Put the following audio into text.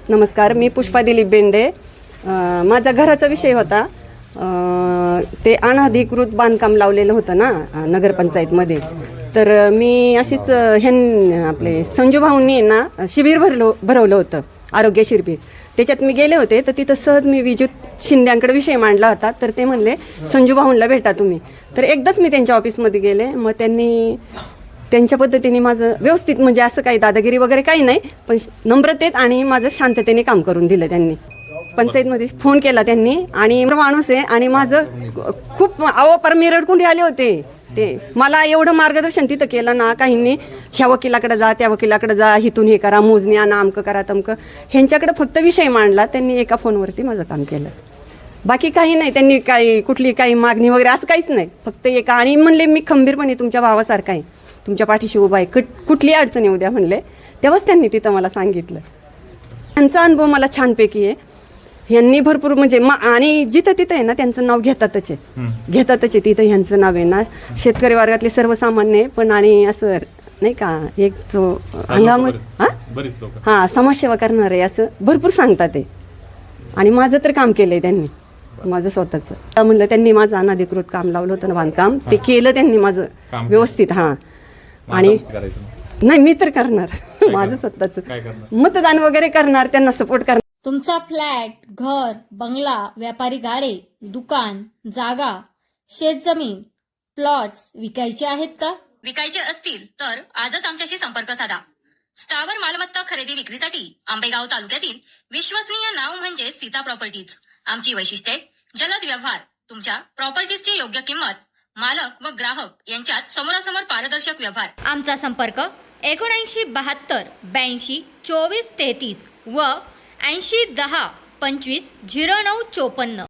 नमस्कार, मी पुष्पा दिलीप बेंडे. माझा घराचा विषय होता. ते अनधिकृत बांधकाम लावलेलं होतं ना नगरपंचायतमध्ये. तर मी अशीच आपले संजू भाऊंनी ना शिबिर भरवलं होतं, आरोग्य शिबिर. त्याच्यात मी गेले होते, तर तिथं सहज मी विद्युत शिंद्यांकडे विषय मांडला होता. तर ते म्हणले संजू भाऊंना भेटा तुम्ही. तर एकदाच मी त्यांच्या ऑफिसमध्ये गेले. मग त्यांच्या पद्धतीने माझं व्यवस्थित, म्हणजे असं काही दादागिरी वगैरे काही नाही, पण नम्रतेत आणि माझं शांततेने काम करून दिलं त्यांनी. पंचायतमध्ये फोन केला त्यांनी, आणि माणूस आहे, आणि माझं खूप पर मी रडकुंडी आले होते. ते मला एवढं मार्गदर्शन तिथं केलं ना, काहींनी ह्या वकिलाकडे जा, त्या वकिलाकडे जा, हिथून हे करा, मोजणी आणा, अमकं करा, तमकं. ह्यांच्याकडे फक्त विषय मांडला त्यांनी, एका फोनवरती माझं काम केलं. बाकी काही नाही, त्यांनी कुठली काही मागणी वगैरे असं काहीच नाही. फक्त एका, आणि म्हणले मी खंबीरपणे तुमच्या भावासारखा आहे, तुमच्या पाठीशी उभा आहे, कुठली अडचण येऊ द्या म्हणले. तेव्हाच त्यांनी तिथं मला सांगितलं. त्यांचा अनुभव मला छानपैकी आहे. यांनी भरपूर म्हणजे आणि जिथं तिथं आहे ना त्यांचं नाव घेतातच आहे तिथं ह्यांचं नाव आहे ना. शेतकरी वर्गातले सर्वसामान्य, पण आणि असं नाही का, एक जो अंगामध्ये हां समाजसेवा करणार आहे असं भरपूर सांगतात ते. आणि माझं तर काम केलंय त्यांनी, माझं स्वतःचं. म्हणलं त्यांनी माझं अनधिकृत काम लावलं होतं ना, बांधकाम, ते केलं त्यांनी माझं व्यवस्थित. हां, आणि नाही मी तर करणार माझं स्वतःचं मतदान वगैरे करणार, त्यांना सपोर्ट करणार. तुमचा फ्लॅट, घर, बंगला, व्यापारी गाडे, दुकान, जागा, शेतजमीन, प्लॉट्स विकायचे आहेत का? विकायचे असतील तर आजच आमच्याशी संपर्क साधा. स्थावर मालमत्ता खरेदी विक्रीसाठी आंबेगाव तालुक्यातील विश्वसनीय नाव म्हणजे सीता प्रॉपर्टीज. आमची वैशिष्ट्ये: जलद व्यवहार, तुमच्या प्रॉपर्टीजची योग्य किंमत, मालक व ग्राहक यांच्यात समोरासमोर पारदर्शक व्यवहार. आमचा संपर्क 7972 82 24 33 व 80 10 25 09 54.